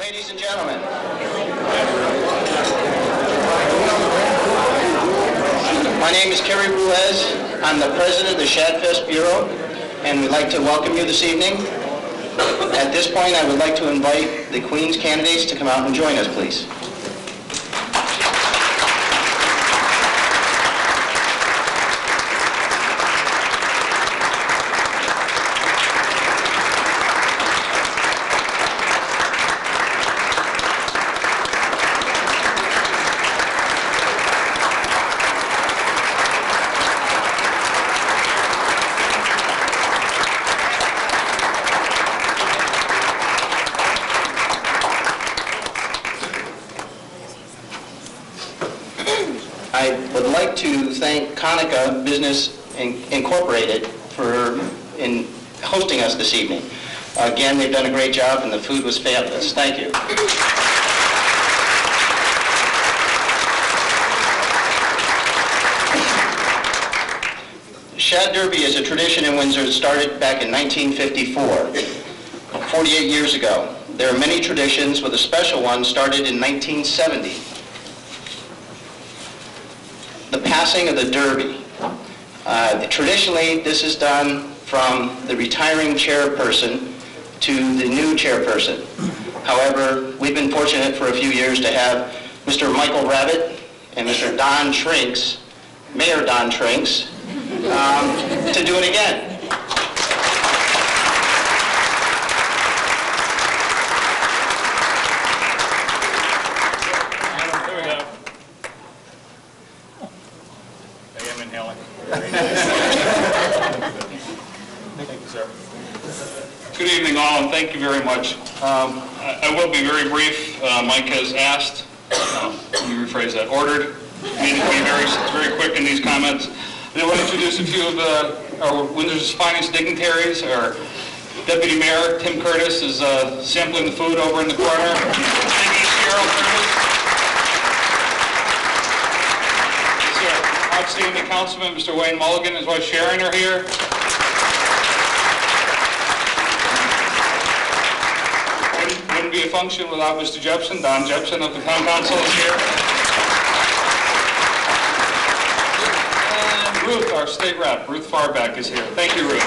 Ladies and gentlemen, my name is Kerry Ruiz. I'm the president of the Shad Fest Bureau, and we'd like to welcome you this evening. At this point, I would like to invite the Queen's candidates to come out and join us, please. I would like to thank Konica Business Incorporated for hosting us this evening. Again, they've done a great job and the food was fabulous. Thank you. Shad Derby is a tradition in Windsor that started back in 1954, 48 years ago. There are many traditions, with a special one started in 1970. The passing of the Derby. Traditionally, this is done from the retiring chairperson to the new chairperson. However, we've been fortunate for a few years to have Mr. Michael Rabbit and Mr. Don Trinks, Mayor Don Trinks, to do it again. Good evening, all, and thank you very much. I will be very brief. Mike has asked, let me rephrase that, ordered me to be very quick in these comments. I want to introduce a few of our Windsor's finest dignitaries. Our Deputy Mayor, Tim Curtis, is sampling the food over in the corner. Outstanding Councilman, Mr. Wayne Mulligan, his wife Sharon are here. Wouldn't be a function without Mr. Jepson. Don Jepson of the Town Council is here. And Ruth, our state rep, Ruth Farback is here. Thank you, Ruth.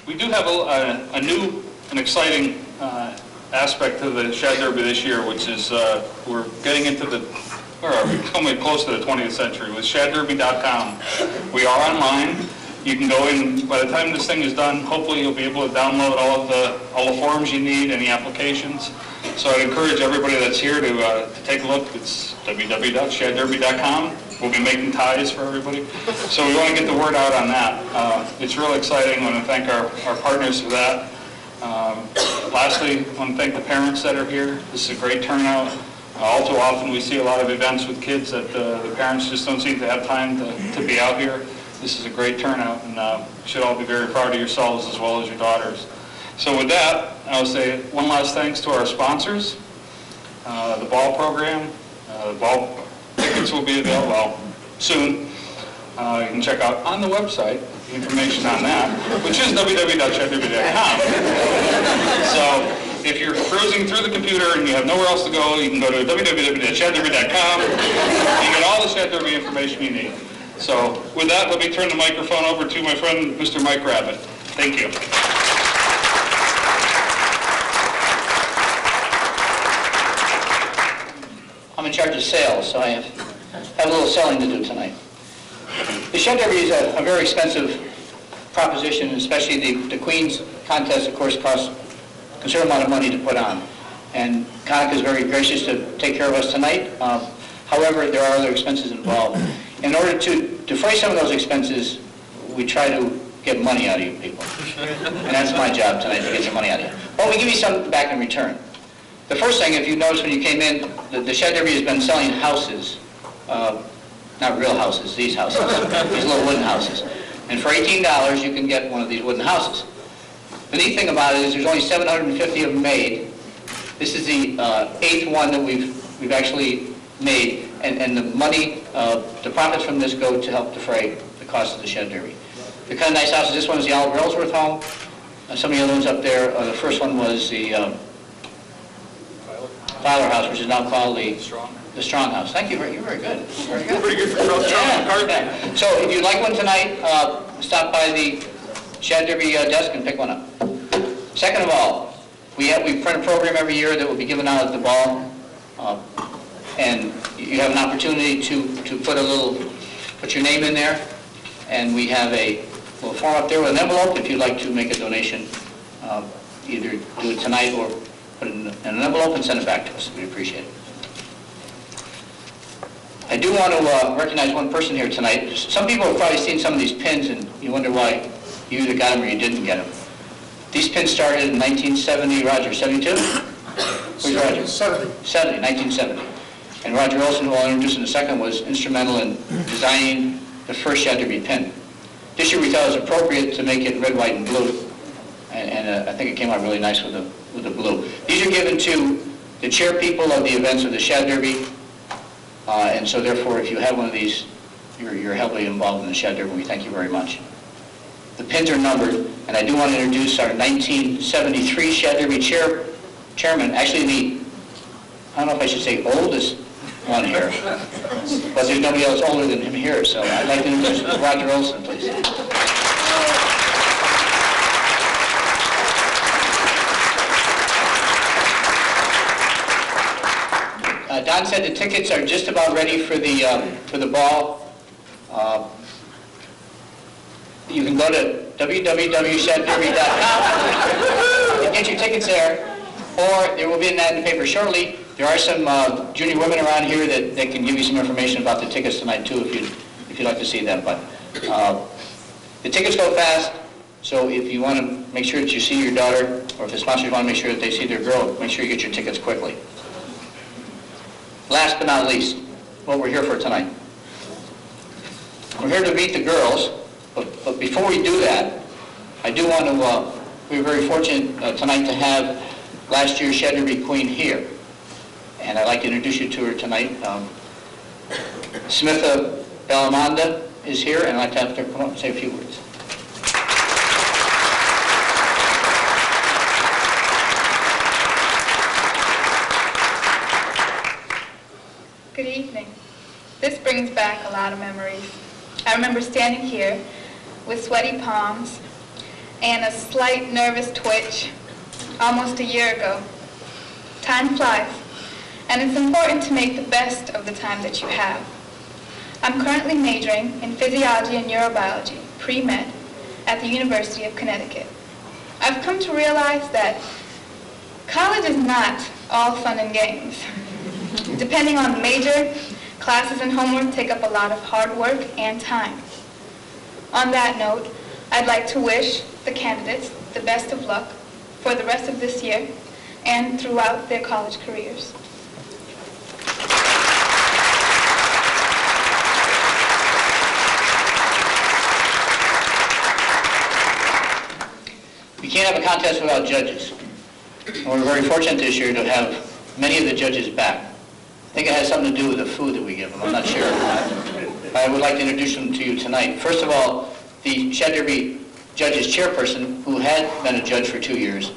We do have a new and exciting aspect to the Shad Derby this year, which is we're getting into we're coming close to the 20th century with shadderby.com. We are online. You can go in, by the time this thing is done, hopefully you'll be able to download all the forms you need, any applications. So I'd encourage everybody that's here to take a look. It's www.shadderby.com. We'll be making ties for everybody. So we want to get the word out on that. It's really exciting. I want to thank our partners for that. Lastly, I want to thank the parents that are here. This is a great turnout. All too often we see a lot of events with kids that the parents just don't seem to have time to be out here. This is a great turnout, and you should all be very proud of yourselves as well as your daughters. So with that, I will say one last thanks to our sponsors, the ball program. The ball tickets will be available, well, soon. You can check out on the website the information on that, which is www.shadderby.com. So if you're cruising through the computer and you have nowhere else to go, you can go to www.shadderby.com and you get all the Shad Derby information you need. So with that, let me turn the microphone over to my friend, Mr. Mike Rabbit. Thank you. I'm in charge of sales, so I have a little selling to do tonight. The Shad Derby is a very expensive proposition, especially the Queen's contest, of course, costs a considerable amount of money to put on. And Konica is very gracious to take care of us tonight. However, there are other expenses involved. In order to defray some of those expenses, we try to get money out of you people. And that's my job tonight, to get some money out of you. Well, we give you something back in return. The first thing, if you notice when you came in, the Shad Derby has been selling houses. Not real houses, these houses, these little wooden houses. And for $18, you can get one of these wooden houses. The neat thing about it is there's only 750 of them made. This is the 8th one that we've actually made, and the money, the profits from this go to help defray the cost of the Shad Derby. The kind of nice houses, this one is the Oliver Ellsworth home. Some of the other ones up there, the first one was the Filer House, which is now called the Strong House. Thank you, you're very good. Very good. Pretty good for Strong McCarthy. Yeah. So if you'd like one tonight, stop by the Shad Derby desk and pick one up. Second of all, we print a program every year that will be given out at the ball, and you have an opportunity to put your name in there, and we have a little form up there with an envelope if you'd like to make a donation. Either do it tonight or put it in an envelope and send it back to us. We'd appreciate it. I do want to recognize one person here tonight. Some people have probably seen some of these pins and you wonder why you either got them or you didn't get them. These pins started in 1970, Roger, 72? Where's Roger? 1970. And Roger Olson, who I'll introduce in a second, was instrumental in designing the first Shad Derby pin. This year we thought it was appropriate to make it red, white, and blue. And I think it came out really nice with the blue. These are given to the chair people of the events of the Shad Derby. And so therefore, if you have one of these, you're heavily involved in the Shad Derby. We thank you very much. The pins are numbered, and I do want to introduce our 1973 Shad Derby chairman, actually I don't know if I should say oldest one here, but there's nobody else older than him here, so I'd like to introduce Roger Olson, please. Don said the tickets are just about ready for the ball. You can go to www.shadderby.com and get your tickets there, or there will be an ad in the paper shortly. There are some junior women around here that can give you some information about the tickets tonight too, if you'd like to see them. But the tickets go fast, so if you want to make sure that you see your daughter, or if the sponsors want to make sure that they see their girl, make sure you get your tickets quickly. Last but not least, what we're here for tonight. We're here to meet the girls, but before we do that, I do want to, we were very fortunate tonight to have last year's Shad Derby Queen here. And I'd like to introduce you to her tonight. Smitha Bellamanda is here, and I'd like to have her come up and say a few words. Good evening. This brings back a lot of memories. I remember standing here with sweaty palms and a slight nervous twitch almost a year ago. Time flies, and it's important to make the best of the time that you have. I'm currently majoring in physiology and neurobiology, pre-med, at the University of Connecticut. I've come to realize that college is not all fun and games. Depending on the major, classes and homework take up a lot of hard work and time. On that note, I'd like to wish the candidates the best of luck for the rest of this year and throughout their college careers. We can't have a contest without judges. And we're very fortunate this year to have many of the judges back. I think it has something to do with the food that we give them. I'm not sure. I would like to introduce them to you tonight. First of all, the Shad Derby judge's chairperson, who had been a judge for 2 years,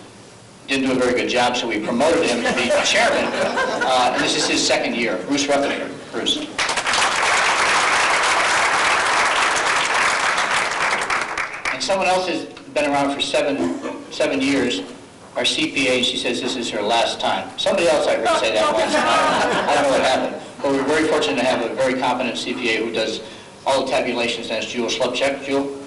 didn't do a very good job, so we promoted him to be chairman. And this is his second year. Bruce Rutherford. Bruce. And someone else has been around for seven years. Our CPA, she says this is her last time. Somebody else I heard say that once. I don't know what happened. But we're very fortunate to have a very competent CPA who does all the tabulations. That's Jewel Slupchek. Jewel?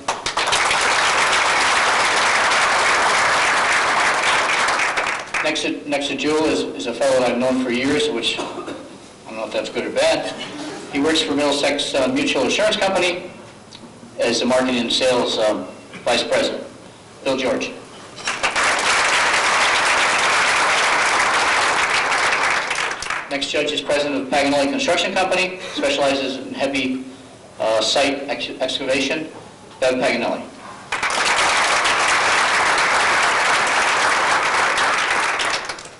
Next to Jewel is a fellow I've known for years, which I don't know if that's good or bad. He works for Middlesex Mutual Insurance Company as the marketing and sales vice president. Bill George. Next judge is president of Paganelli Construction Company, specializes in heavy site excavation, Bev Paganelli.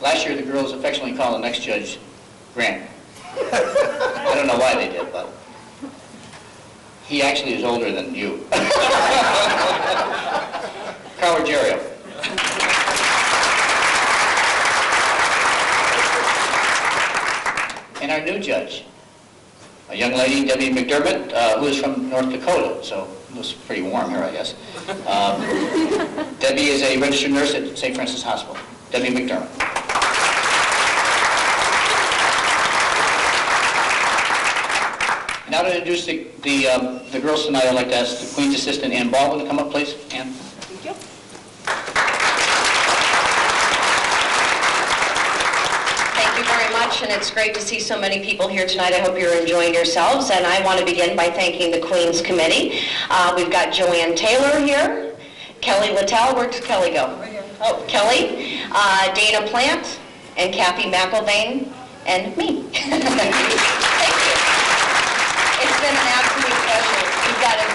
Last year, the girls affectionately called the next judge Grant. I don't know why they did, but he actually is older than you. Carl Ruggiero. And our new judge, a young lady, Debbie McDermott, who is from North Dakota, so it was pretty warm here, I guess. Debbie is a registered nurse at St. Francis Hospital. Debbie McDermott. Now to introduce the girls tonight, I'd like to ask the Queen's Assistant, Ann Baldwin, to come up, please. Ann. Thank you. Thank you very much, and it's great to see so many people here tonight. I hope you're enjoying yourselves, and I want to begin by thanking the Queen's Committee. We've got Joanne Taylor here, Kelly Littell, where did Kelly go? Right here. Oh, Kelly, Dana Plant, and Kathy McElvain, and me. Thank you. It's been an absolute pleasure. We've got a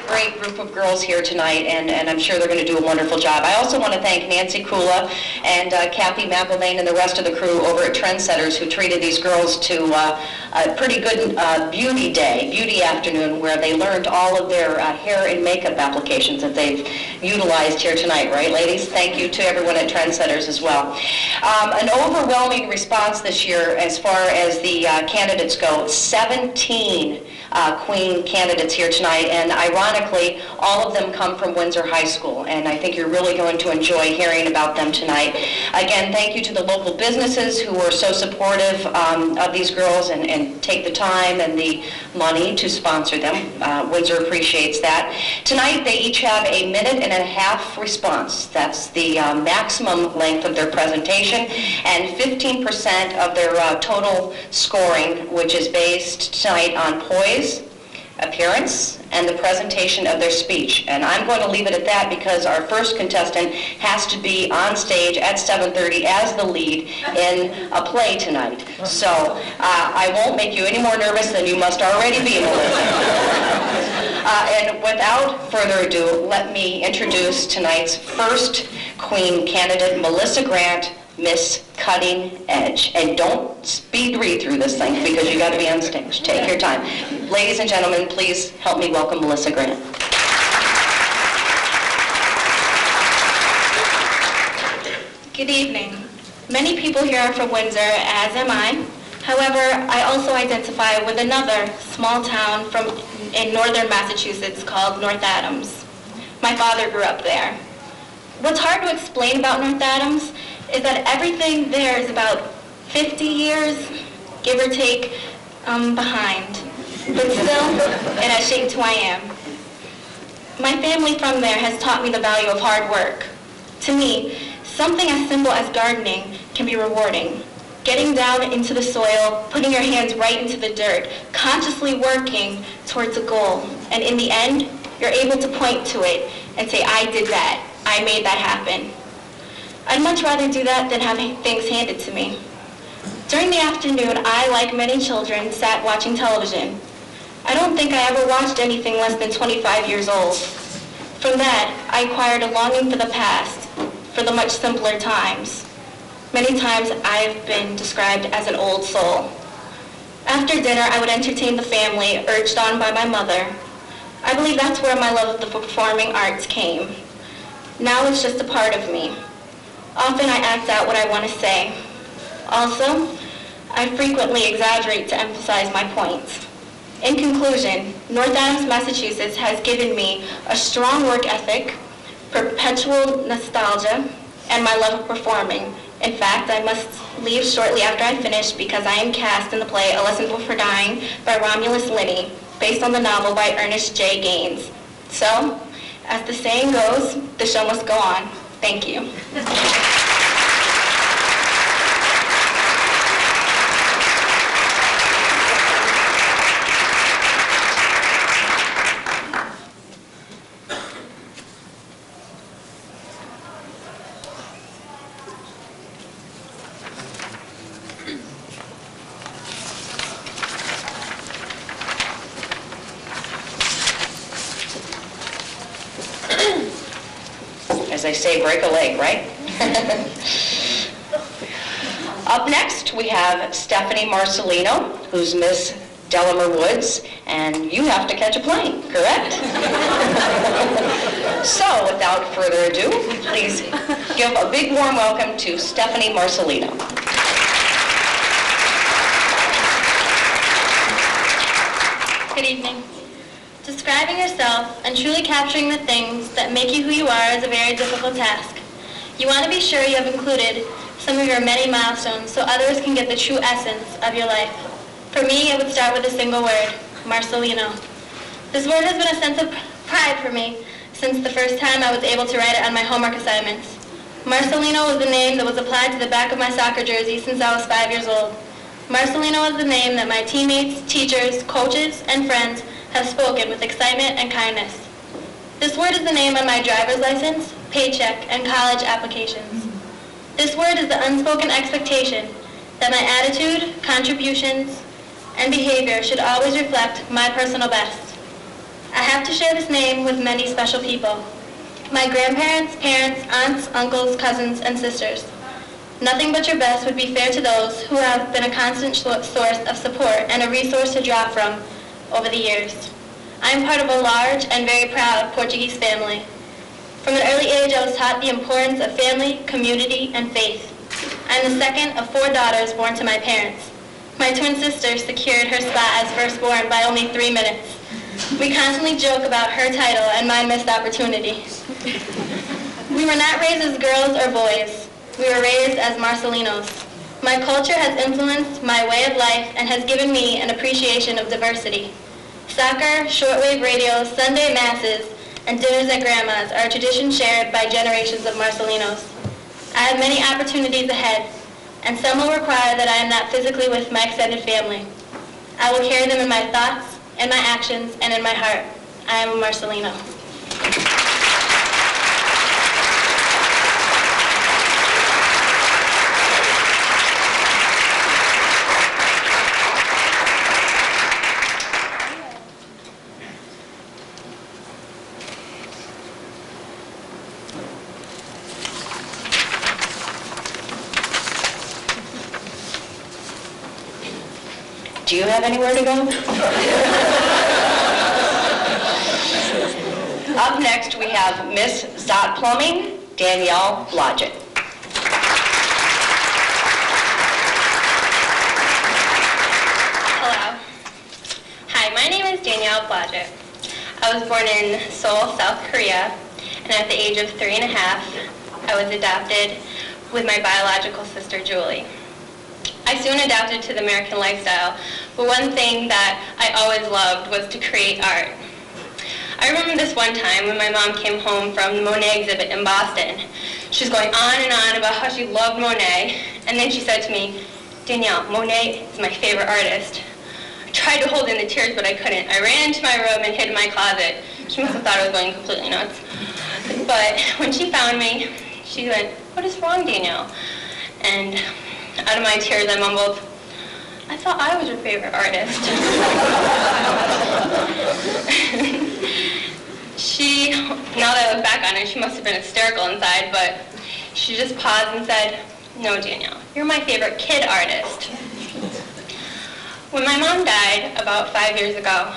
great group of girls here tonight, and I'm sure they're going to do a wonderful job. I also want to thank Nancy Kula and Kathy McElvain and the rest of the crew over at Trendsetters who treated these girls to a pretty good beauty afternoon, where they learned all of their hair and makeup applications that they've utilized here tonight, right, ladies? Thank you to everyone at Trendsetters as well. An overwhelming response this year as far as the candidates go. 17 Queen candidates here tonight, and ironically, all of them come from Windsor High School, and I think you're really going to enjoy hearing about them tonight. Again, thank you to the local businesses who were so supportive of these girls and take the time and the money to sponsor them. Windsor appreciates that. Tonight, they each have a 1.5-minute response. That's the maximum length of their presentation, and 15% of their total scoring, which is based tonight on poise, appearance, and the presentation of their speech. And I'm going to leave it at that because our first contestant has to be on stage at 7:30 as the lead in a play tonight. So I won't make you any more nervous than you must already be, Melissa. And without further ado, let me introduce tonight's first Queen candidate, Melissa Grant, Miss Cutting Edge. And don't speed read through this thing because you got to be on stage. Take your time. Ladies and gentlemen, please help me welcome Melissa Grant. Good evening. Many people here are from Windsor, as am I. However, I also identify with another small town in northern Massachusetts called North Adams. My father grew up there. What's hard to explain about North Adams is that everything there is about 50 years, give or take, behind. But still, it has shaped who I am. My family from there has taught me the value of hard work. To me, something as simple as gardening can be rewarding. Getting down into the soil, putting your hands right into the dirt, consciously working towards a goal. And in the end, you're able to point to it and say, I did that. I made that happen. I'd much rather do that than have things handed to me. During the afternoon, I, like many children, sat watching television. I don't think I ever watched anything less than 25 years old. From that, I acquired a longing for the past, for the much simpler times. Many times, I've been described as an old soul. After dinner, I would entertain the family, urged on by my mother. I believe that's where my love of the performing arts came. Now it's just a part of me. Often I act out what I want to say. Also, I frequently exaggerate to emphasize my points. In conclusion, North Adams, Massachusetts has given me a strong work ethic, perpetual nostalgia, and my love of performing. In fact, I must leave shortly after I finish because I am cast in the play A Lesson for Dying by Romulus Linney, based on the novel by Ernest J. Gaines. So, as the saying goes, the show must go on. Thank you. As I say, break a leg, right? Up next, we have Stephanie Marcelino, who's Miss Delamere Woods, and you have to catch a plane, correct? So, without further ado, please give a big warm welcome to Stephanie Marcelino. Good evening. Describing yourself and truly capturing the things that make you who you are is a very difficult task. You want to be sure you have included some of your many milestones so others can get the true essence of your life. For me, it would start with a single word, Marcelino. This word has been a sense of pride for me since the first time I was able to write it on my homework assignments. Marcelino was the name that was applied to the back of my soccer jersey since I was 5 years old. Marcelino is the name that my teammates, teachers, coaches, and friends have spoken with excitement and kindness. This word is the name on my driver's license, paycheck, and college applications. This word is the unspoken expectation that my attitude, contributions, and behavior should always reflect my personal best. I have to share this name with many special people. My grandparents, parents, aunts, uncles, cousins, and sisters. Nothing but your best would be fair to those who have been a constant source of support and a resource to draw from over the years. I am part of a large and very proud Portuguese family. From an early age, I was taught the importance of family, community, and faith. I am the second of 4 daughters born to my parents. My twin sister secured her spot as firstborn by only 3 minutes. We constantly joke about her title and my missed opportunity. We were not raised as girls or boys. We were raised as Marcelinos. My culture has influenced my way of life and has given me an appreciation of diversity. Soccer, shortwave radio, Sunday masses, and dinners at Grandma's are a tradition shared by generations of Marcelinos. I have many opportunities ahead, and some will require that I am not physically with my extended family. I will carry them in my thoughts, in my actions, and in my heart. I am a Marcelino. Do you have anywhere to go? Up next, we have Miss Zott Plumbing, Danielle Liu. Hello. Hi, my name is Danielle Liu. I was born in Seoul, South Korea, and at the age of 3 and a half, I was adopted with my biological sister, Julie. I soon adapted to the American lifestyle, but one thing that I always loved was to create art. I remember this one time when my mom came home from the Monet exhibit in Boston. She was going on and on about how she loved Monet, and then she said to me, "Danielle, Monet is my favorite artist." I tried to hold in the tears, but I couldn't. I ran into my room and hid in my closet. She must have thought I was going completely nuts. But when she found me, she went, "What is wrong, Danielle?" And out of my tears, I mumbled, "I thought I was your favorite artist." Now that I look back on it, she must have been hysterical inside, but she just paused and said, "No, Danielle, you're my favorite kid artist." When my mom died about 5 years ago,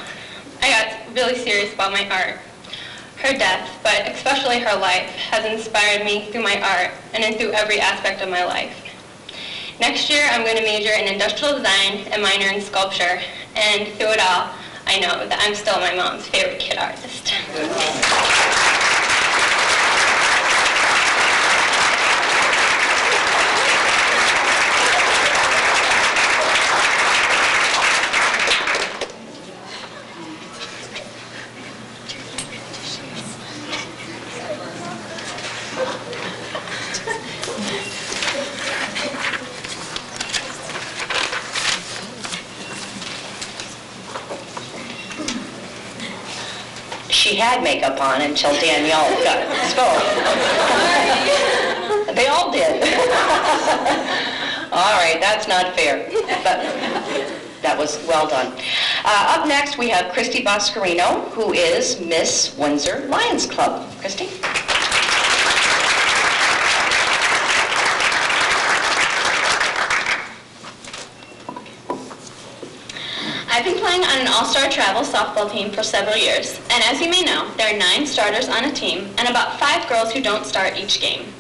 I got really serious about my art. Her death, but especially her life, has inspired me through my art and through every aspect of my life. Next year, I'm going to major in industrial design and minor in sculpture, and through it all, I know that I'm still my mom's favorite kid artist. She had makeup on until Danielle spoke. They all did. All right, that's not fair, but that was well done. Up next, we have Christy Boscarino, who is Miss Windsor Lions Club. Christy? I've been playing on an all-star travel softball team for several years, and as you may know, there are 9 starters on a team and about 5 girls who don't start each game.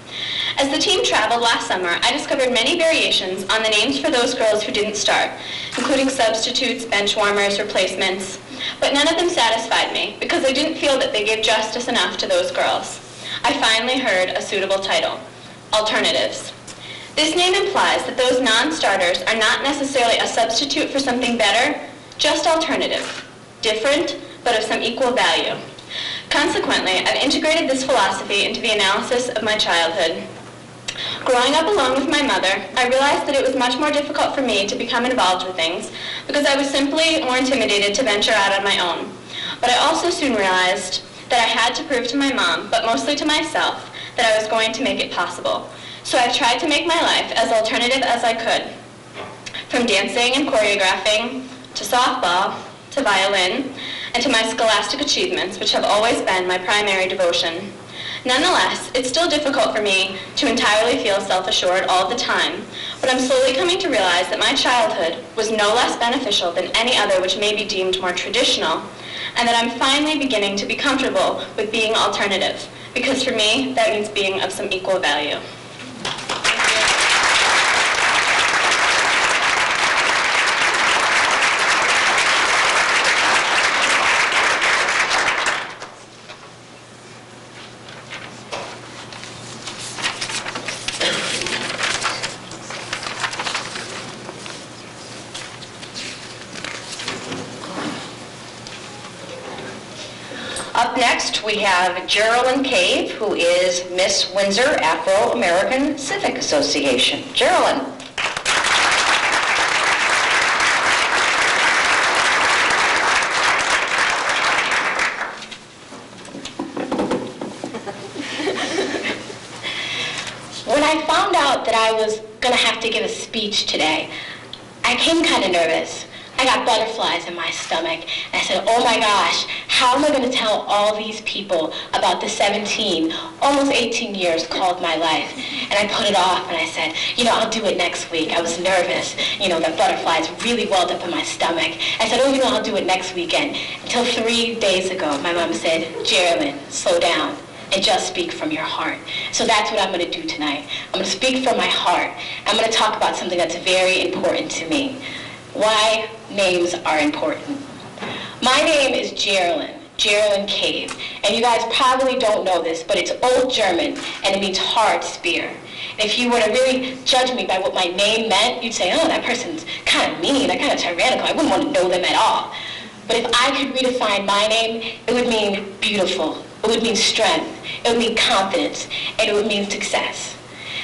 As the team traveled last summer, I discovered many variations on the names for those girls who didn't start, including substitutes, bench warmers, replacements. but none of them satisfied me because I didn't feel that they gave justice enough to those girls. I finally heard a suitable title, Alternatives. This name implies that those non-starters are not necessarily a substitute for something better, just alternative, different, but of some equal value. Consequently, I've integrated this philosophy into the analysis of my childhood. Growing up alone with my mother, I realized that it was much more difficult for me to become involved with things because I was simply more intimidated to venture out on my own. But I also soon realized that I had to prove to my mom, but mostly to myself, that I was going to make it possible. So I've tried to make my life as alternative as I could. From dancing and choreographing, to softball, to violin, and to my scholastic achievements, which have always been my primary devotion. Nonetheless, it's still difficult for me to entirely feel self-assured all the time, but I'm slowly coming to realize that my childhood was no less beneficial than any other which may be deemed more traditional, and that I'm finally beginning to be comfortable with being alternative, because for me, that means being of some equal value. Up next, we have Geralyn Cave, who is Miss Windsor Afro-American Civic Association. Geralyn. When I found out that I was going to have to give a speech today, I came kind of nervous. I got butterflies in my stomach, and I said, oh my gosh, how am I going to tell all these people about the 17, almost 18 years called my life? And I put it off, and I said, I'll do it next week. I was nervous. The butterflies really welled up in my stomach. I said, I'll do it next weekend. Until 3 days ago, my mom said, Geralyn, slow down and just speak from your heart. So that's what I'm going to do tonight. I'm going to speak from my heart. I'm going to talk about something that's very important to me. Why names are important. My name is Geralyn Cave, and you guys probably don't know this, but it's Old German, and it means hard spear. And if you were to really judge me by what my name meant, you'd say, oh, that person's kind of mean, they're kind of tyrannical, I wouldn't want to know them at all. But if I could redefine my name, it would mean beautiful, it would mean strength, it would mean confidence, and it would mean success.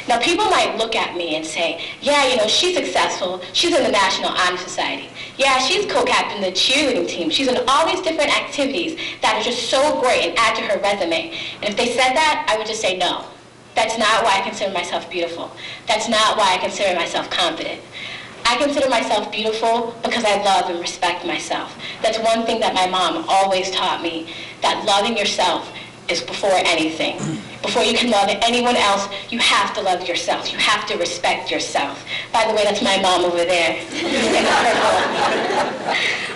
Now, people might look at me and say, yeah, she's successful. She's in the National Honor Society. Yeah, she's co-captain the cheerleading team. She's in all these different activities that are just so great and add to her resume. And if they said that, I would just say, no. That's not why I consider myself beautiful. That's not why I consider myself confident. I consider myself beautiful because I love and respect myself. That's one thing that my mom always taught me, that loving yourself is before anything. Before you can love anyone else, you have to love yourself. You have to respect yourself. By the way, that's my mom over there in the purple.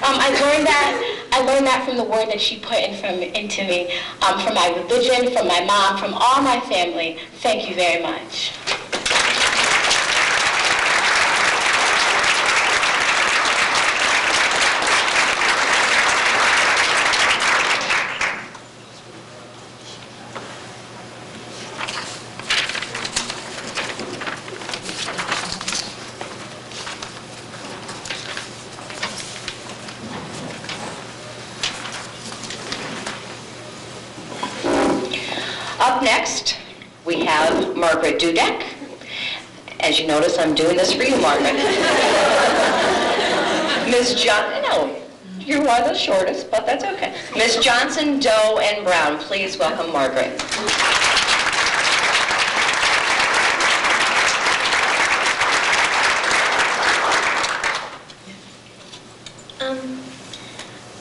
I learned that from the word that she put into me, from my religion, from my mom, from all my family. Thank you very much. Up next, we have Margaret Doak. As you notice, I'm doing this for you, Margaret. You're one of the shortest, but that's okay. Miss Johnson, Doe, and Brown, please welcome Margaret.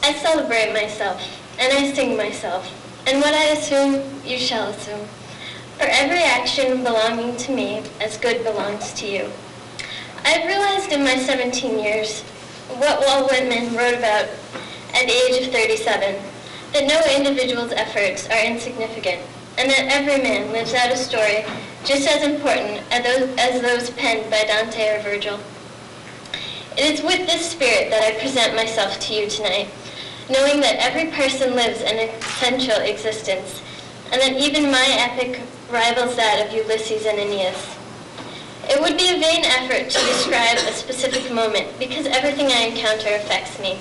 I celebrate myself, and I sing myself. And what I assume, you shall assume. For every action belonging to me, as good belongs to you. I've realized in my 17 years what Walt Whitman wrote about at the age of 37, that no individual's efforts are insignificant, and that every man lives out a story just as important as those penned by Dante or Virgil. It is with this spirit that I present myself to you tonight, knowing that every person lives an essential existence, and that even my epic rivals that of Ulysses and Aeneas. It would be a vain effort to describe a specific moment, because everything I encounter affects me.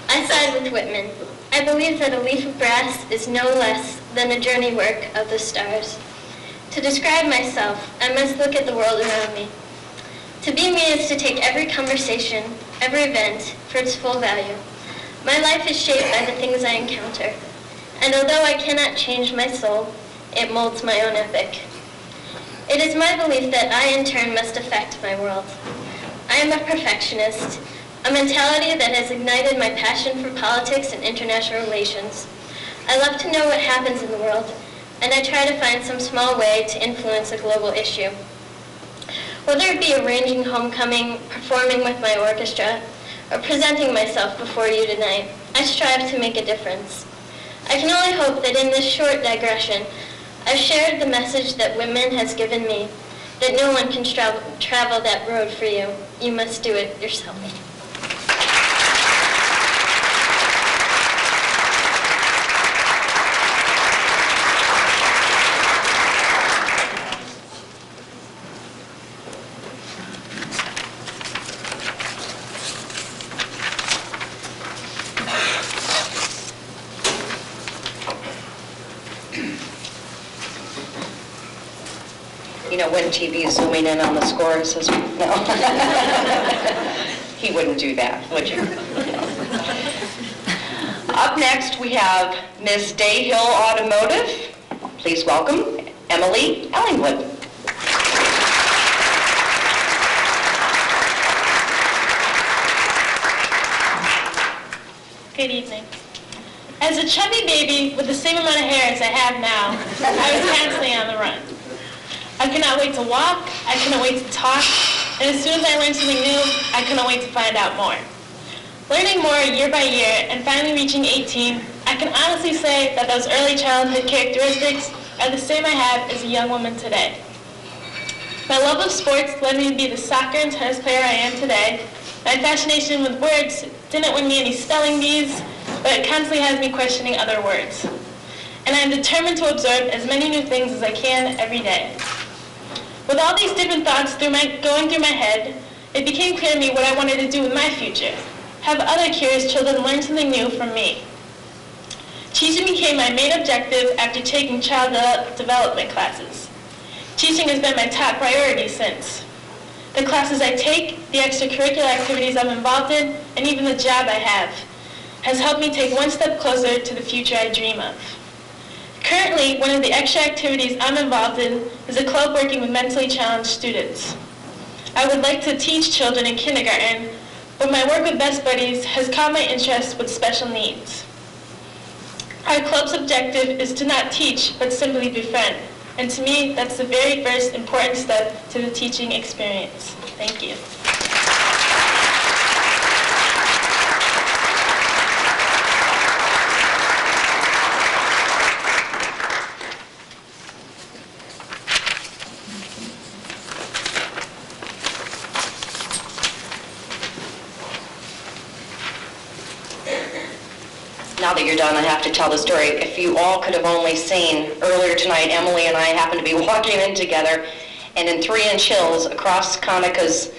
I side with Whitman. I believe that a leaf of grass is no less than a journey work of the stars. To describe myself, I must look at the world around me. To be me is to take every conversation, every event, for its full value. My life is shaped by the things I encounter, and although I cannot change my soul, it molds my own epic. It is my belief that I, in turn, must affect my world. I am a perfectionist, a mentality that has ignited my passion for politics and international relations. I love to know what happens in the world, and I try to find some small way to influence a global issue. Whether it be arranging homecoming, performing with my orchestra, or presenting myself before you tonight, I strive to make a difference. I can only hope that in this short digression, I've shared the message that Whitman has given me, that no one can travel that road for you. You must do it yourself. You know, when TV is zooming in on the score, it says, no. He wouldn't do that, would you? Up next, we have Ms. Dayhill Automotive. Please welcome Emily Ellingwood. Good evening. As a chubby baby with the same amount of hair as I have now, I was constantly on the run. I could not wait to walk, I couldn't wait to talk, and as soon as I learned something new, I couldn't wait to find out more. Learning more year by year and finally reaching 18, I can honestly say that those early childhood characteristics are the same I have as a young woman today. My love of sports led me to be the soccer and tennis player I am today. My fascination with words didn't win me any spelling bees, but it constantly has me questioning other words. And I am determined to absorb as many new things as I can every day. With all these different thoughts going through my head, it became clear to me what I wanted to do with my future. Have other curious children learn something new from me. Teaching became my main objective after taking child development classes. Teaching has been my top priority since. The classes I take, the extracurricular activities I'm involved in, and even the job I have, has helped me take one step closer to the future I dream of. Currently, one of the extra activities I'm involved in is a club working with mentally challenged students. I would like to teach children in kindergarten, but my work with Best Buddies has caught my interest with special needs. Our club's objective is to not teach, but simply befriend. And to me, that's the very first important step to the teaching experience. Thank you. Now that you're done, I have to tell the story. If you all could have only seen, earlier tonight, Emily and I happened to be walking in together, and in 3-inch hills across Conecuh's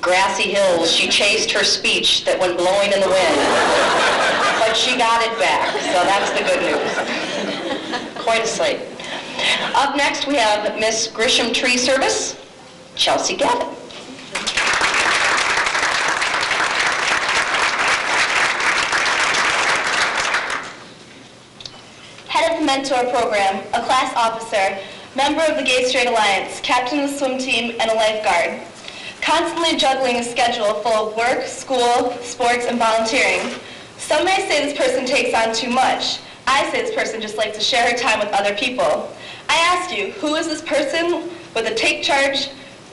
grassy hills, she chased her speech that went blowing in the wind. But she got it back, so that's the good news. Quite a sight. Up next, we have Miss Grisham Tree Service, Chelsea Gavin. Head of the Mentor Program, a class officer, member of the Gay Straight Alliance, captain of the swim team, and a lifeguard. Constantly juggling a schedule full of work, school, sports, and volunteering. Some may say this person takes on too much. I say this person just likes to share her time with other people. I ask you, who is this person with a take charge?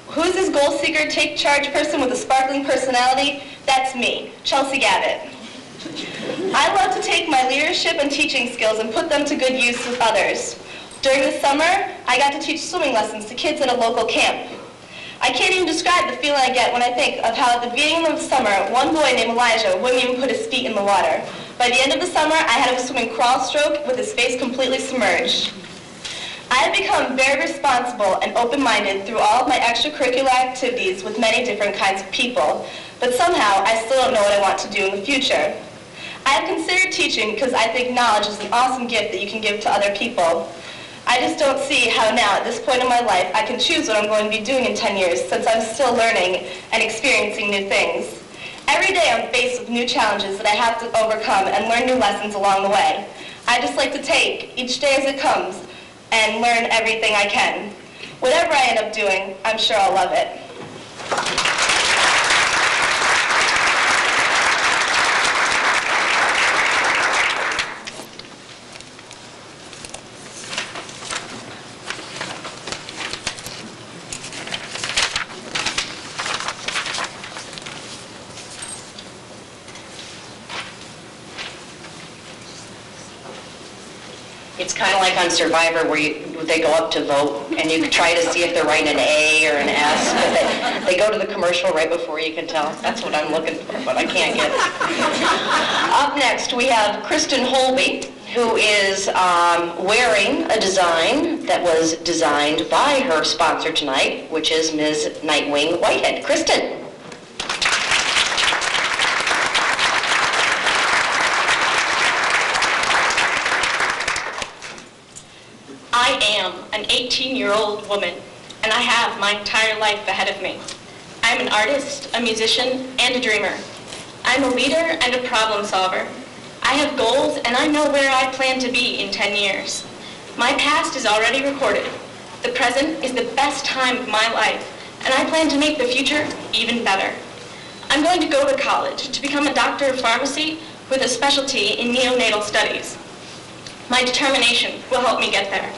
Who is this goal seeker, take charge person with a sparkling personality? That's me, Chelsea Gavitt. I love to take my leadership and teaching skills and put them to good use with others. During the summer, I got to teach swimming lessons to kids at a local camp. I can't even describe the feeling I get when I think of how at the beginning of the summer, one boy named Elijah wouldn't even put his feet in the water. By the end of the summer, I had him swimming crawl stroke with his face completely submerged. I have become very responsible and open-minded through all of my extracurricular activities with many different kinds of people, but somehow I still don't know what I want to do in the future. I have considered teaching because I think knowledge is an awesome gift that you can give to other people. I just don't see how now, at this point in my life, I can choose what I'm going to be doing in 10 years since I'm still learning and experiencing new things. Every day I'm faced with new challenges that I have to overcome and learn new lessons along the way. I just like to take each day as it comes and learn everything I can. Whatever I end up doing, I'm sure I'll love it. It's kind of like on Survivor where they go up to vote and you try to see if they're writing an A or an S, but they go to the commercial right before you can tell. That's what I'm looking for, but I can't get it. Up next, we have Kristen Wholeweek, who is wearing a design that was designed by her sponsor tonight, which is Ms. Nightwing Whitehead. Kristen. I am an 18-year-old woman, and I have my entire life ahead of me. I'm an artist, a musician, and a dreamer. I'm a leader and a problem solver. I have goals, and I know where I plan to be in 10 years. My past is already recorded. The present is the best time of my life, and I plan to make the future even better. I'm going to go to college to become a doctor of pharmacy with a specialty in neonatal studies. My determination will help me get there.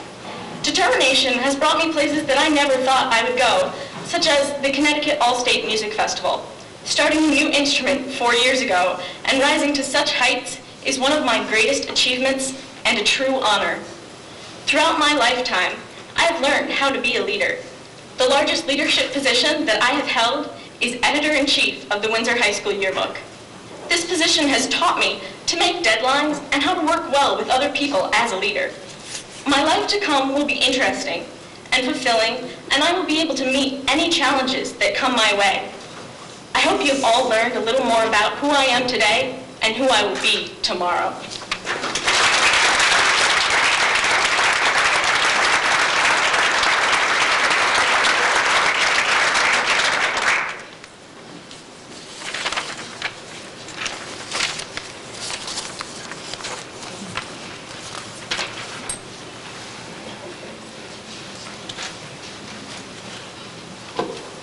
Determination has brought me places that I never thought I would go, such as the Connecticut All-State Music Festival. Starting a new instrument 4 years ago and rising to such heights is one of my greatest achievements and a true honor. Throughout my lifetime, I have learned how to be a leader. The largest leadership position that I have held is editor-in-chief of the Windsor High School Yearbook. This position has taught me to make deadlines and how to work well with other people as a leader. My life to come will be interesting and fulfilling, and I will be able to meet any challenges that come my way. I hope you have all learned a little more about who I am today and who I will be tomorrow.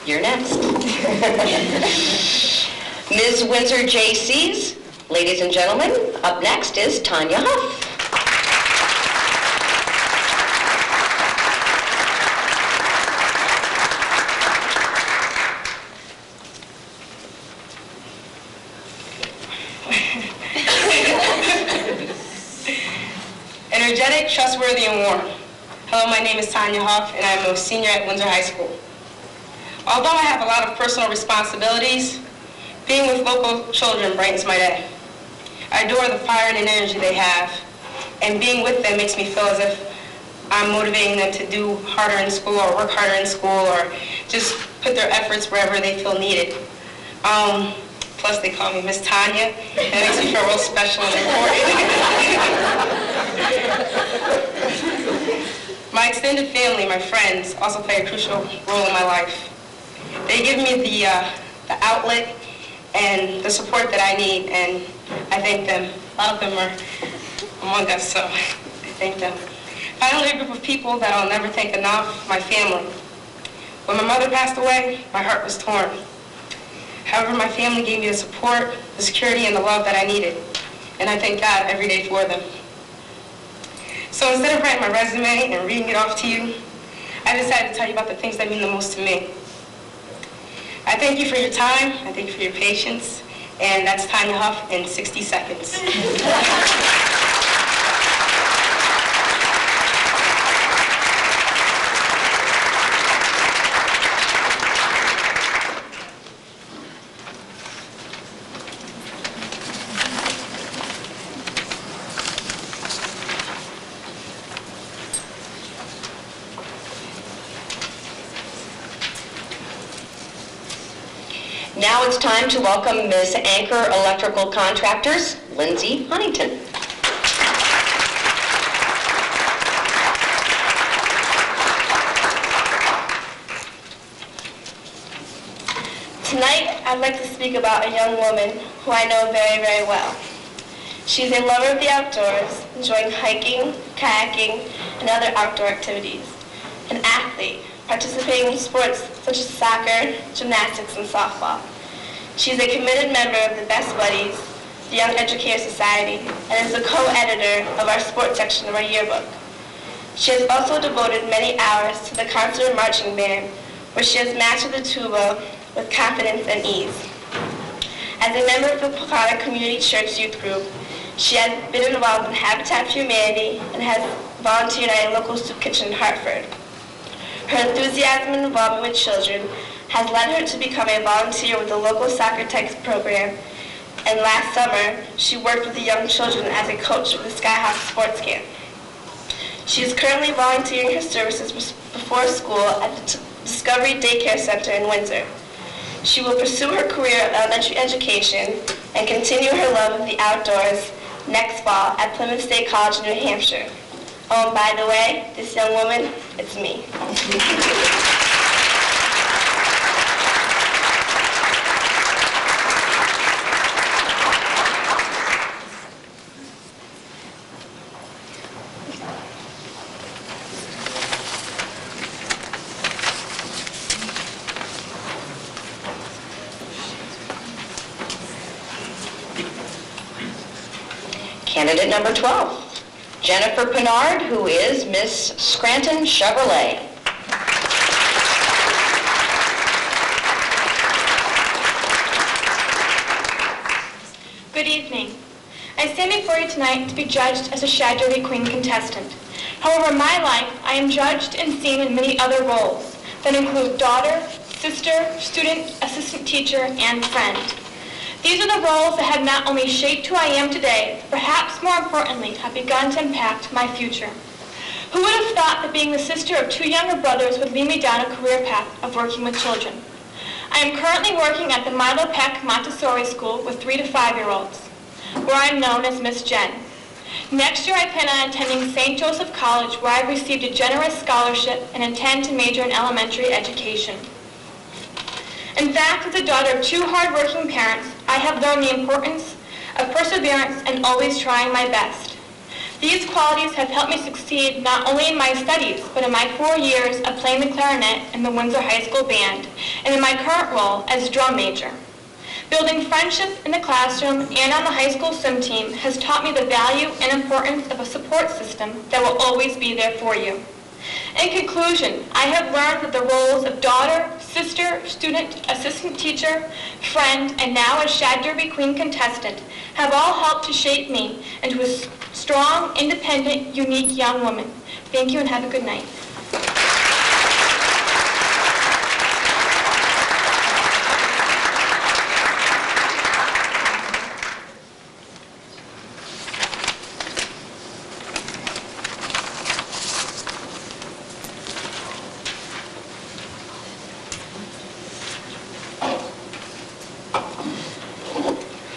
You're next. Ms. Windsor J.C.'s, ladies and gentlemen, up next is Tanya Huff. Energetic, trustworthy, and warm. Hello, my name is Tanya Huff, and I'm a senior at Windsor High School. Although I have a lot of personal responsibilities, being with local children brightens my day. I adore the fire and energy they have, and being with them makes me feel as if I'm motivating them to do harder in school or work harder in school or just put their efforts wherever they feel needed. Plus they call me Miss Tanya. That makes me feel real special and important. My extended family, my friends, also play a crucial role in my life. They give me the outlet and the support that I need, and I thank them. A lot of them are among us, so I thank them. Finally, a group of people that I'll never thank enough, my family. When my mother passed away, my heart was torn. However, my family gave me the support, the security, and the love that I needed, and I thank God every day for them. So instead of writing my resume and reading it off to you, I decided to tell you about the things that mean the most to me. I thank you for your time, I thank you for your patience, and that's Tanya Huff in 60 seconds. Now it's time to welcome Ms. Anchor Electrical Contractors, Lindsey Ludington. Tonight, I'd like to speak about a young woman who I know very, very well. She's a lover of the outdoors, enjoying hiking, kayaking, and other outdoor activities. An athlete, participating in sports such as soccer, gymnastics, and softball. She's a committed member of the Best Buddies, the Young Educator Society, and is the co-editor of our sports section of our yearbook. She has also devoted many hours to the concert and marching band, where she has mastered the tuba with confidence and ease. As a member of the Pocahontas Community Church Youth Group, she has been involved in Habitat for Humanity and has volunteered at a local soup kitchen in Hartford. Her enthusiasm and involvement with children has led her to become a volunteer with the local soccer types program, and last summer, she worked with the young children as a coach of the Skyhawk sports camp. She is currently volunteering her services before school at the Discovery Daycare Center in Windsor. She will pursue her career of elementary education and continue her love of the outdoors next fall at Plymouth State College in New Hampshire. Oh, and by the way, this young woman, it's me. Candidate number 12, Jennifer Pinard, who is Miss Scranton Chevrolet. Good evening. I stand before you tonight to be judged as a Shad Derby Queen contestant. However, in my life, I am judged and seen in many other roles that include daughter, sister, student, assistant teacher, and friend. These are the roles that have not only shaped who I am today, but perhaps more importantly, have begun to impact my future. Who would have thought that being the sister of two younger brothers would lead me down a career path of working with children? I am currently working at the Milo Peck Montessori School with 3 to 5-year-olds, where I am known as Miss Jen. Next year, I plan on attending St. Joseph College, where I received a generous scholarship and intend to major in elementary education. In fact, as a daughter of two hard-working parents, I have learned the importance of perseverance and always trying my best. These qualities have helped me succeed not only in my studies, but in my 4 years of playing the clarinet in the Windsor High School Band, and in my current role as drum major. Building friendships in the classroom and on the high school swim team has taught me the value and importance of a support system that will always be there for you. In conclusion, I have learned that the roles of daughter, sister, student, assistant teacher, friend, and now as Shad Derby Queen contestant have all helped to shape me into a strong, independent, unique young woman. Thank you and have a good night.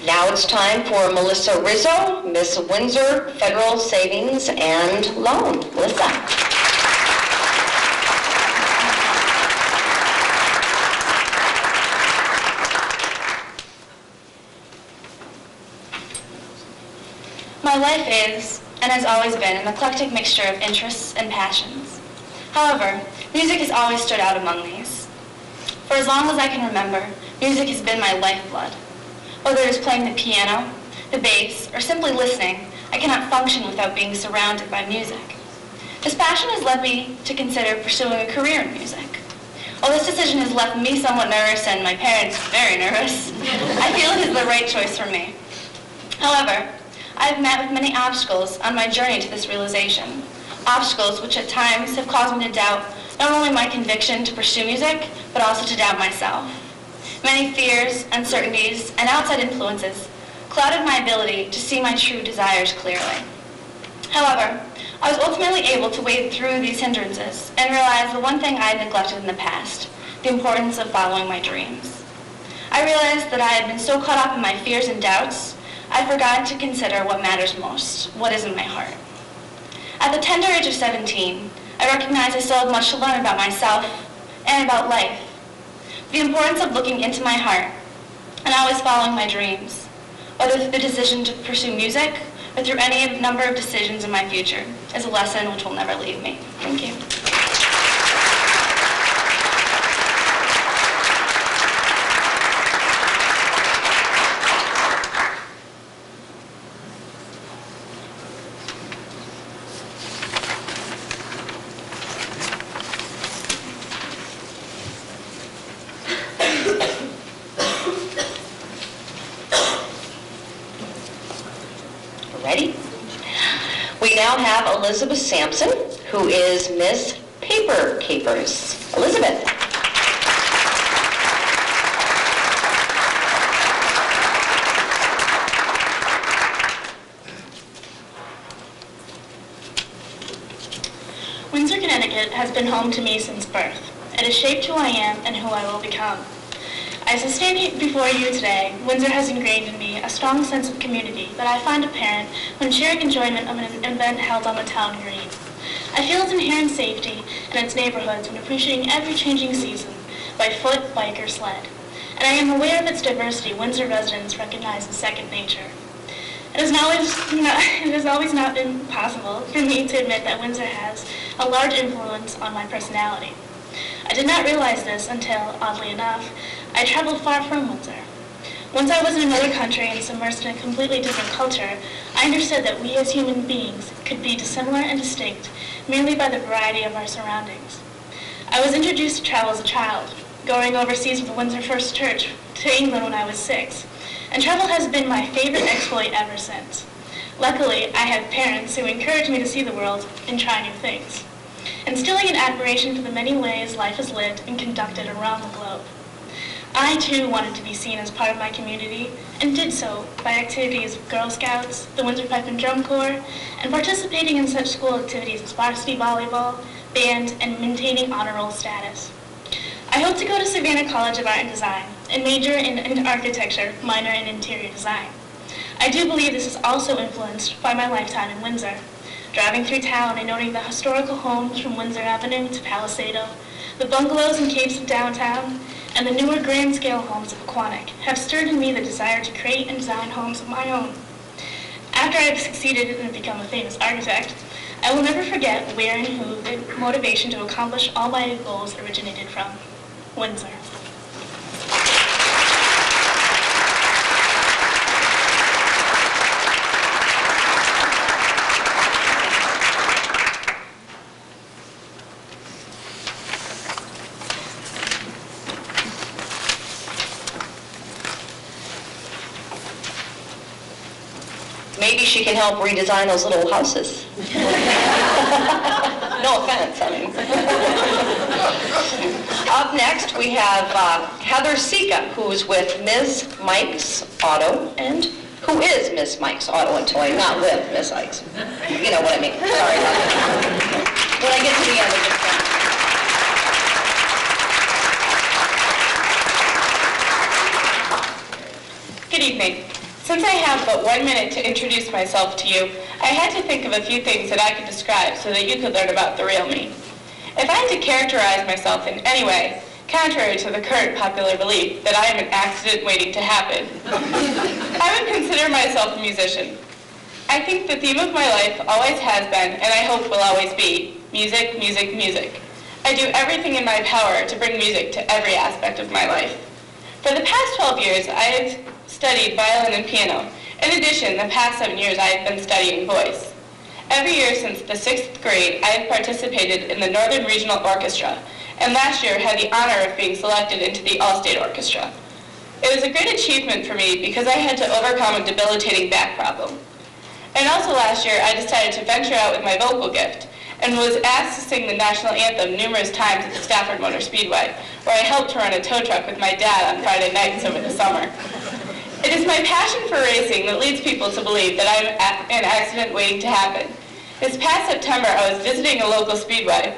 Now it's time for Melissa Rizzo, Miss Windsor Federal Savings and Loan. Melissa. My life is, and has always been, an eclectic mixture of interests and passions. However, music has always stood out among these. For as long as I can remember, music has been my lifeblood. Whether it is playing the piano, the bass, or simply listening, I cannot function without being surrounded by music. This passion has led me to consider pursuing a career in music. While this decision has left me somewhat nervous and my parents very nervous, I feel it is the right choice for me. However, I have met with many obstacles on my journey to this realization, obstacles which at times have caused me to doubt not only my conviction to pursue music, but also to doubt myself. Many fears, uncertainties, and outside influences clouded my ability to see my true desires clearly. However, I was ultimately able to wade through these hindrances and realize the one thing I had neglected in the past, the importance of following my dreams. I realized that I had been so caught up in my fears and doubts, I forgot to consider what matters most, what is in my heart. At the tender age of 17, I recognized I still had much to learn about myself and about life. The importance of looking into my heart and always following my dreams, whether through the decision to pursue music or through any number of decisions in my future, is a lesson which will never leave me. Thank you. Ready? We now have Elizabeth Sampson, who is Miss Paper Capers. Elizabeth. Windsor, Connecticut has been home to me since birth. It has shaped who I am and who I will become. As I stand before you today, Windsor has ingrained in me a strong sense of community that I find apparent when sharing enjoyment of an event held on the town green. I feel its inherent safety in its neighborhoods when appreciating every changing season, by foot, bike, or sled. And I am aware of its diversity Windsor residents recognize as second nature. It has always not been possible for me to admit that Windsor has a large influence on my personality. I did not realize this until, oddly enough, I traveled far from Windsor. Once I was in another country and submersed in a completely different culture, I understood that we as human beings could be dissimilar and distinct merely by the variety of our surroundings. I was introduced to travel as a child, going overseas with the Windsor First Church to England when I was 6, and travel has been my favorite exploit ever since. Luckily, I have parents who encourage me to see the world and try new things, instilling an admiration for the many ways life is lived and conducted around the globe. I, too, wanted to be seen as part of my community, and did so by activities of Girl Scouts, the Windsor Pipe and Drum Corps, and participating in such school activities as varsity volleyball, band, and maintaining honor roll status. I hope to go to Savannah College of Art and Design and major in architecture, minor in interior design. I do believe this is also influenced by my lifetime in Windsor, driving through town and noting the historical homes from Windsor Avenue to Palisado, the bungalows and capes of downtown, and the newer grand-scale homes of Aquanic have stirred in me the desire to create and design homes of my own. After I have succeeded and become a famous architect, I will never forget where and who the motivation to accomplish all my goals originated from. Windsor. Maybe she can help redesign those little houses. No offense, I mean. Up next, we have Heather Sika, who's with Ms. Mike's Auto, and who is Miss Mike's Auto and Toy, not with Miss Mike's. You know what I mean. Sorry about that. When I get to the end of this Good evening. Since I have but 1 minute to introduce myself to you, I had to think of a few things that I could describe so that you could learn about the real me. If I had to characterize myself in any way, contrary to the current popular belief that I am an accident waiting to happen, I would consider myself a musician. I think the theme of my life always has been, and I hope will always be, music, music, music. I do everything in my power to bring music to every aspect of my life. For the past 12 years, I have studied violin and piano. In addition, the past 7 years I have been studying voice. Every year since the 6th grade, I have participated in the Northern Regional Orchestra, and last year had the honor of being selected into the All-State Orchestra. It was a great achievement for me because I had to overcome a debilitating back problem. And also last year, I decided to venture out with my vocal gift and was asked to sing the national anthem numerous times at the Stafford Motor Speedway, where I helped to run a tow truck with my dad on Friday nights over the summer. It is my passion for racing that leads people to believe that I am an accident waiting to happen. This past September, I was visiting a local speedway,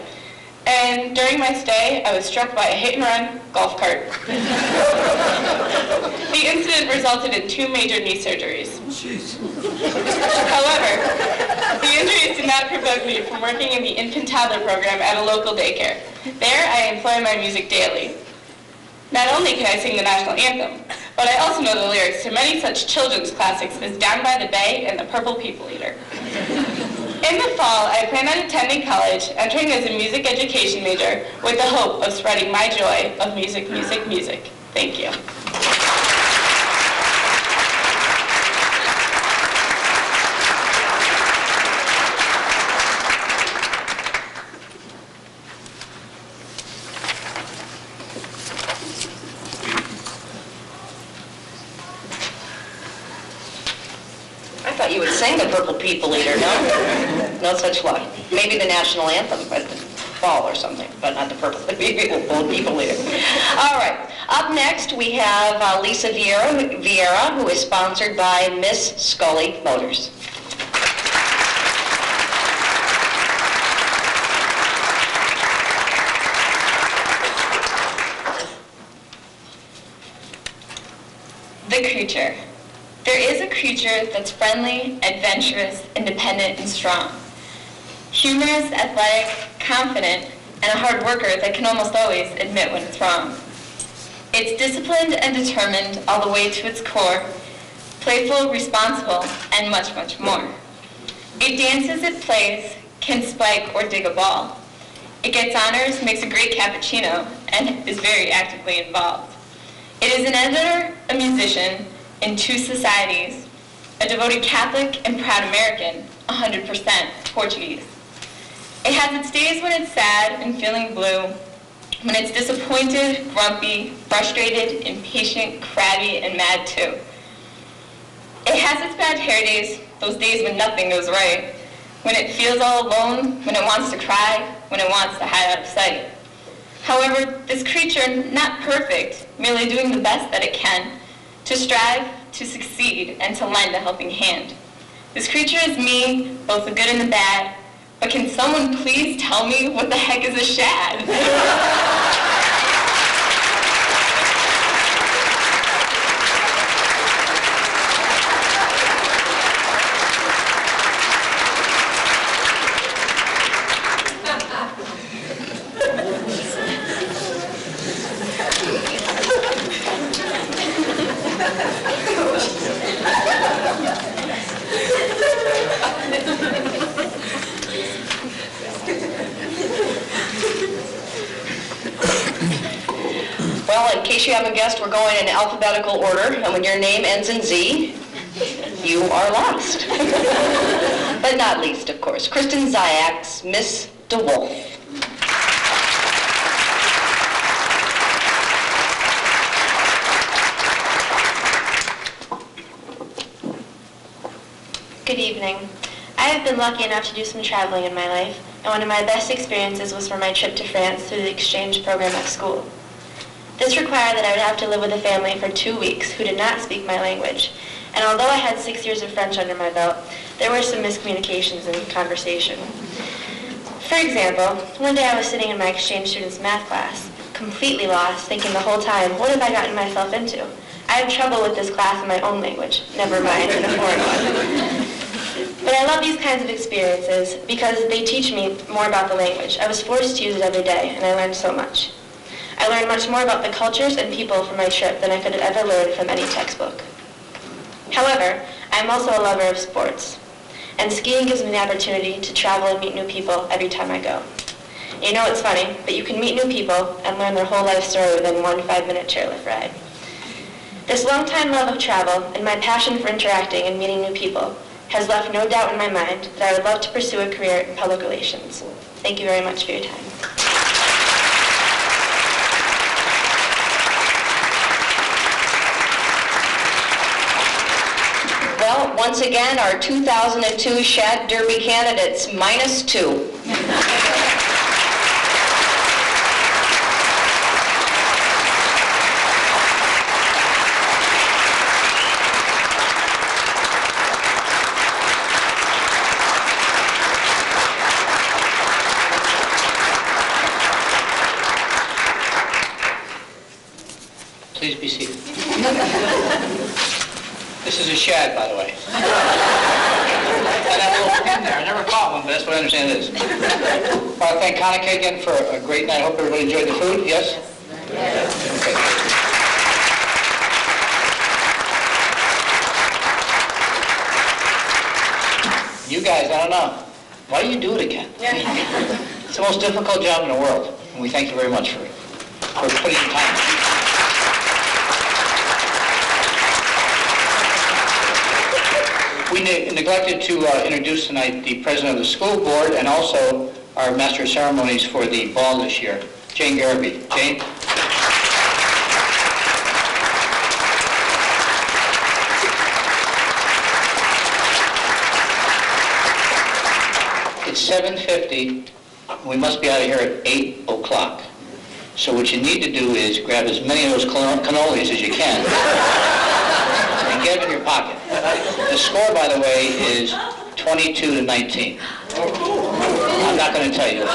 And during my stay, I was struck by a hit-and-run golf cart. The incident resulted in 2 major knee surgeries. However, the injuries did not prevent me from working in the infant toddler program at a local daycare. There, I employ my music daily. Not only can I sing the national anthem, but I also know the lyrics to many such children's classics as Down by the Bay and The Purple People Eater. In the fall, I plan on attending college, entering as a music education major with the hope of spreading my joy of music, music, music. Thank you. I thought you would sing The Purple People Eater, no? No such luck. Maybe the national anthem at the fall or something, but not the Purple People Eater. All right. Up next, we have Lisa Vieira, who is sponsored by Miss Scully Motors. The creature. There is a creature that's friendly, adventurous, independent, and strong. Humorous, athletic, confident, and a hard worker that can almost always admit when it's wrong. It's disciplined and determined all the way to its core, playful, responsible, and much, much more. It dances, it plays, can spike or dig a ball. It gets honors, makes a great cappuccino, and is very actively involved. It is an editor, a musician, in 2 societies, a devoted Catholic and proud American, 100% Portuguese. It has its days when it's sad and feeling blue, when it's disappointed, grumpy, frustrated, impatient, crabby, and mad too. It has its bad hair days, those days when nothing goes right, when it feels all alone, when it wants to cry, when it wants to hide out of sight. However, this creature, not perfect, merely doing the best that it can, to strive, to succeed, and to lend a helping hand. This creature is me, both the good and the bad, but can someone please tell me what the heck is a shad? Well, in case you haven't guessed, we're going in alphabetical order, and when your name ends in Z, you are last. But not least, of course, Kristen Zayak's Miss DeWolf. Good evening. I have been lucky enough to do some traveling in my life, and one of my best experiences was for my trip to France through the exchange program at school. This required that I would have to live with a family for 2 weeks who did not speak my language, and although I had 6 years of French under my belt, there were some miscommunications in conversation. For example, one day I was sitting in my exchange student's math class, completely lost, thinking the whole time, what have I gotten myself into? I have trouble with this class in my own language, never mind in a foreign one. But I love these kinds of experiences because they teach me more about the language. I was forced to use it every day, and I learned so much. I learned much more about the cultures and people from my trip than I could have ever learned from any textbook. However, I'm also a lover of sports, and skiing gives me the opportunity to travel and meet new people every time I go. You know, it's funny, but you can meet new people and learn their whole life story within 1 5-minute chairlift ride. This long-time love of travel and my passion for interacting and meeting new people has left no doubt in my mind that I would love to pursue a career in public relations. Thank you very much for your time. Well, once again, our 2002 Shad Derby candidates, -2. Please be seated. This is a Shad, by the way. I had a little pin there. I never caught one, but that's what I understand it is. I want to thank Hanukkah again for a great night. I hope everybody enjoyed the food. Yes? Yes. Okay. You guys, I don't know. Why do you do it again? It's the most difficult job in the world, and we thank you very much for putting in time. We neglected to introduce tonight the president of the school board and also our master of ceremonies for the ball this year, Jane Garrity. Jane? It's 7:50. We must be out of here at 8 o'clock. So what you need to do is grab as many of those cannolis as you can and get them in your pocket. The score, by the way, is 22-19. I'm not going to tell you.